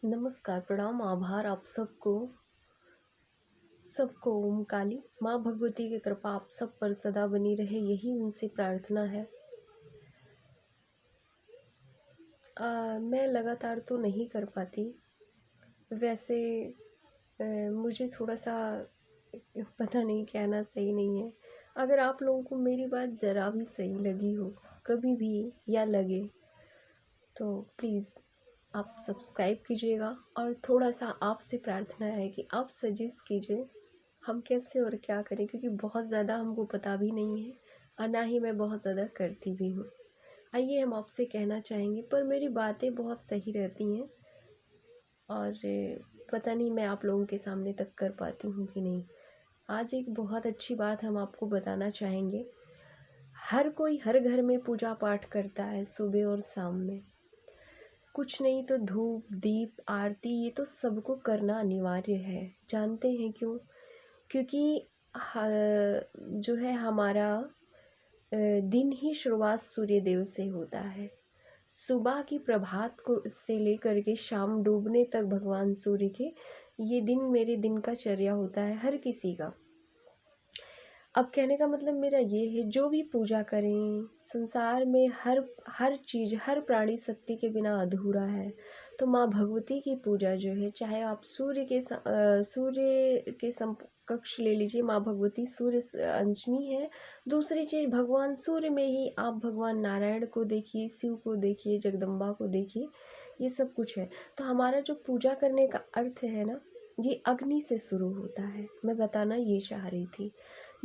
नमस्कार, प्रणाम, आभार आप सबको। सबको ओम काली माँ भगवती की कृपा आप सब पर सदा बनी रहे, यही उनसे प्रार्थना है। मैं लगातार तो नहीं कर पाती। वैसे मुझे थोड़ा-सा पता नहीं, कहना सही नहीं है। अगर आप लोगों को मेरी बात ज़रा भी सही लगी हो, कभी भी या लगे, तो प्लीज़ आप सब्सक्राइब कीजिएगा। और थोड़ा-सा आपसे प्रार्थना है कि आप सजेस्ट कीजिए हम कैसे और क्या करें, क्योंकि बहुत ज़्यादा हमको पता भी नहीं है और ना ही मैं बहुत ज़्यादा करती भी हूँ। आइए हम आपसे कहना चाहेंगे, पर मेरी बातें बहुत सही रहती हैं और पता नहीं मैं आप लोगों के सामने तक कर पाती हूँ कि नहीं। आज एक बहुत अच्छी बात हम आपको बताना चाहेंगे। हर कोई हर घर में पूजा पाठ करता है सुबह और शाम में। कुछ नहीं तो धूप दीप आरती ये तो सबको करना अनिवार्य है। जानते हैं क्यों? क्योंकि जो है हमारा दिन ही शुरुआत सूर्य देव से होता है। सुबह की प्रभात को से लेकर के शाम डूबने तक भगवान सूर्य के ये दिन मेरे दिन का चर्या होता है हर किसी का। अब कहने का मतलब मेरा ये है, जो भी पूजा करें संसार में हर हर चीज़ हर प्राणी शक्ति के बिना अधूरा है। तो माँ भगवती की पूजा जो है, चाहे आप सूर्य के समकक्ष ले लीजिए, माँ भगवती सूर्य अंशनी है। दूसरी चीज़, भगवान सूर्य में ही आप भगवान नारायण को देखिए, शिव को देखिए, जगदम्बा को देखिए, ये सब कुछ है। तो हमारा जो पूजा करने का अर्थ है ना, ये अग्नि से शुरू होता है। मैं बताना ये चाह रही थी,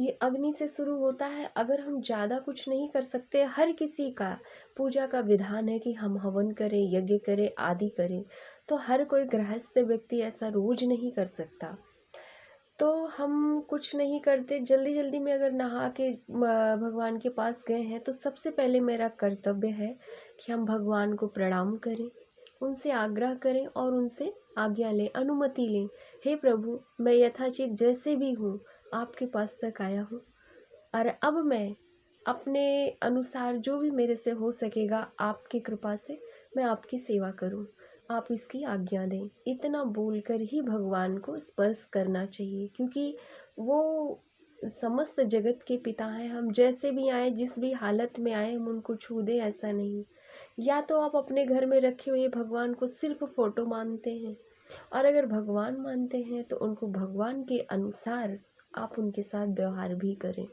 ये अग्नि से शुरू होता है। अगर हम ज़्यादा कुछ नहीं कर सकते, हर किसी का पूजा का विधान है कि हम हवन करें, यज्ञ करें, आदि करें, तो हर कोई गृहस्थ व्यक्ति ऐसा रोज नहीं कर सकता। तो हम कुछ नहीं करते, जल्दी जल्दी में अगर नहा के भगवान के पास गए हैं, तो सबसे पहले मेरा कर्तव्य है कि हम भगवान को प्रणाम करें, उनसे आग्रह करें और उनसे आज्ञा लें, अनुमति लें। हे प्रभु, मैं यथाचित जैसे भी हूँ आपके पास तक आया हूँ, और अब मैं अपने अनुसार जो भी मेरे से हो सकेगा आपकी कृपा से मैं आपकी सेवा करूं, आप इसकी आज्ञा दें। इतना बोलकर ही भगवान को स्पर्श करना चाहिए, क्योंकि वो समस्त जगत के पिता हैं। हम जैसे भी आए, जिस भी हालत में आए, हम उनको छू दें ऐसा नहीं। या तो आप अपने घर में रखे हुए भगवान को सिर्फ फोटो मानते हैं, और अगर भगवान मानते हैं तो उनको भगवान के अनुसार आप उनके साथ व्यवहार भी करें।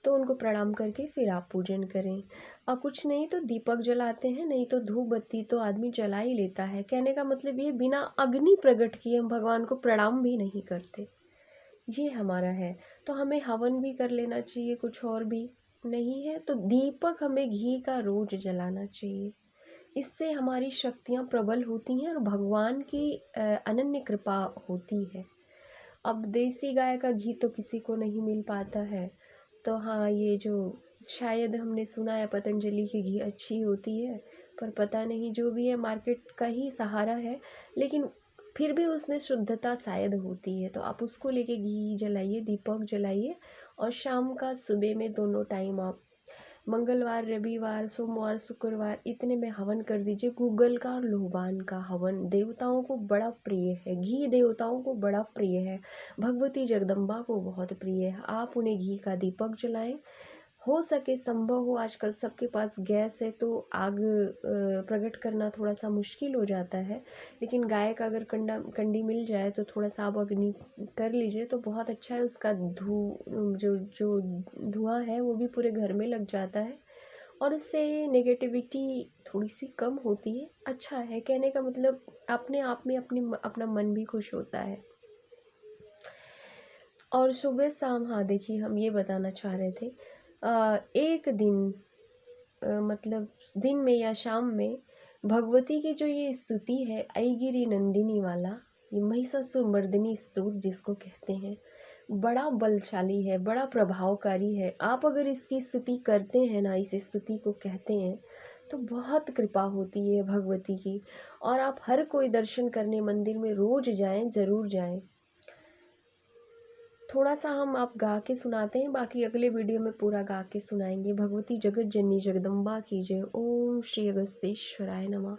तो उनको प्रणाम करके फिर आप पूजन करें। और कुछ नहीं तो दीपक जलाते हैं, नहीं तो धूप बत्ती तो आदमी जला ही लेता है। कहने का मतलब ये, बिना अग्नि प्रकट किए हम भगवान को प्रणाम भी नहीं करते। ये हमारा है। तो हमें हवन भी कर लेना चाहिए, कुछ और भी नहीं है तो दीपक हमें घी का रोज जलाना चाहिए। इससे हमारी शक्तियाँ प्रबल होती हैं और भगवान की अनन्य कृपा होती है। अब देसी गाय का घी तो किसी को नहीं मिल पाता है, तो हाँ, ये जो शायद हमने सुना है पतंजलि की घी अच्छी होती है, पर पता नहीं, जो भी है मार्केट का ही सहारा है, लेकिन फिर भी उसमें शुद्धता शायद होती है। तो आप उसको लेके घी जलाइए, दीपक जलाइए, और शाम का सुबह में दोनों टाइम आप मंगलवार, रविवार, सोमवार, शुक्रवार इतने में हवन कर दीजिए। गूगल का और लोबान का हवन देवताओं को बड़ा प्रिय है, घी देवताओं को बड़ा प्रिय है, भगवती जगदम्बा को बहुत प्रिय है। आप उन्हें घी का दीपक जलाएं। हो सके, संभव हो, आजकल सबके पास गैस है तो आग प्रकट करना थोड़ा सा मुश्किल हो जाता है, लेकिन गाय का अगर कंडी मिल जाए तो थोड़ा सा आप अग्नि कर लीजिए तो बहुत अच्छा है। उसका जो जो धुआं है वो भी पूरे घर में लग जाता है, और उससे नेगेटिविटी थोड़ी सी कम होती है। अच्छा है, कहने का मतलब अपने आप में अपना मन भी खुश होता है। और सुबह शाम, हाँ देखिए, हम ये बताना चाह रहे थे, एक दिन मतलब दिन में या शाम में भगवती की जो ये स्तुति है, ऐगिरी नंदिनी वाला, ये महिषासुर मर्दिनी स्तोत्र जिसको कहते हैं, बड़ा बलशाली है, बड़ा प्रभावकारी है। आप अगर इसकी स्तुति करते हैं ना, इस स्तुति को कहते हैं, तो बहुत कृपा होती है भगवती की। और आप हर कोई दर्शन करने मंदिर में रोज जाएं, ज़रूर जाएं। थोड़ा सा हम आप गा के सुनाते हैं, बाकी अगले वीडियो में पूरा गा के सुनाएंगे। भगवती जगत जननी जगदम्बा की जय। ओम श्री अगस्तेश्वराय नमः।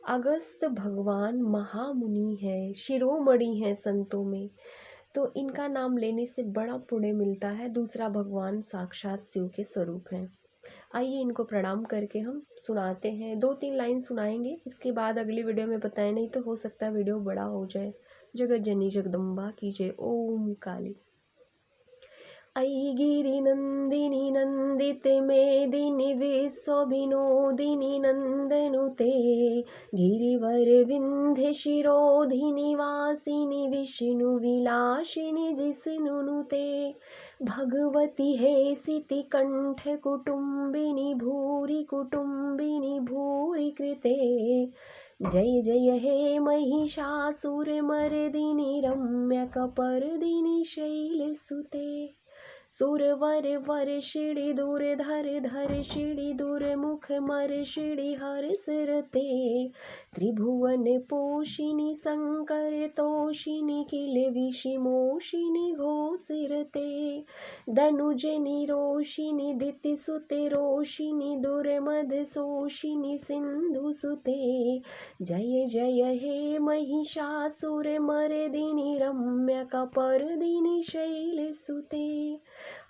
अगस्त भगवान महामुनि है, शिरोमणि है संतों में, तो इनका नाम लेने से बड़ा पुण्य मिलता है। दूसरा, भगवान साक्षात शिव के स्वरूप हैं। आइए इनको प्रणाम करके हम सुनाते हैं। 2-3 लाइन सुनाएंगे, इसके बाद अगली वीडियो में बताएं, नहीं तो हो सकता है वीडियो बड़ा हो जाए। जगत जननी जगदम्बा की जय। ओम काली। ऐगिरि नंदिनी नंदिते मेदिनी विश्वविनोदिनी नंदनुते गिरिवर विंध्य शिरोधिनी वासिनी विष्णु विलासिनी जिष्णुनुते भगवती हे सिति कंठ कुटुंबिनी भूरि कृते जय जय हे महिषासुरमर्दिनी रम्यकपर्दिनी शैलसुते सुरवर वर्षिणि धर शिणि दुर्मुख मर्षिणि हर्षरते त्रिभुवन पोषिणि शंकर तोषिणि किल विषिमोषिणि घोषिरते धनुजनि रोषिणि दितिसुते रोषिणि दुर्मद शोषिणि सिंधुसुते जय जय हे महिषासुरमर्दिनि रम्यकपर्दिनि शैलसुते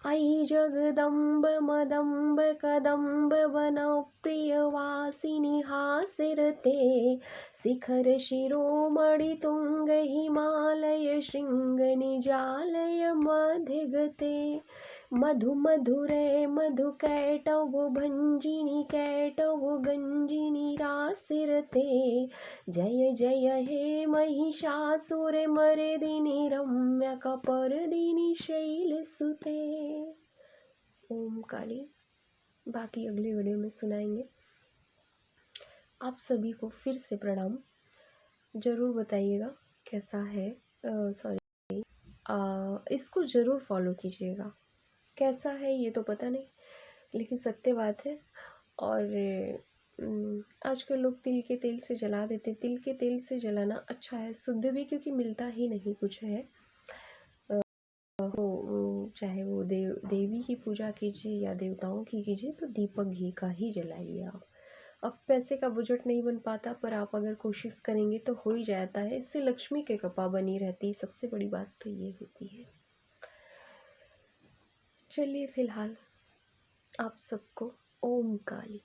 ऐ जगदम्ब मदम्ब कदम्ब वनप्रियवासिनि हासिरते शिखर शिरोमणि तुंग हिमालय शृंग निजालय मध्यगते मधु मधुरे मधु कैटव भंजिनी कैटव गंजिनी रासिरते जय जय हे महिषासुरमर्दिनि रम्यकपर्दिनि शैलसुते। ओम काली। बाकी अगली वीडियो में सुनाएंगे। आप सभी को फिर से प्रणाम। ज़रूर बताइएगा कैसा है, इसको ज़रूर फॉलो कीजिएगा। कैसा है ये तो पता नहीं, लेकिन सत्य बात है। और आजकल लोग तिल के तेल से जला देते। तिल के तेल से जलाना अच्छा है, शुद्ध भी, क्योंकि मिलता ही नहीं कुछ है। चाहे वो देवी की पूजा कीजिए या देवताओं की कीजिए, तो दीपक घी का ही जलाइए आप। अब पैसे का बजट नहीं बन पाता, पर आप अगर कोशिश करेंगे तो हो ही जाता है। इससे लक्ष्मी की कृपा बनी रहती है। सबसे बड़ी बात तो ये होती है। चलिए फिलहाल आप सबको ओम काली।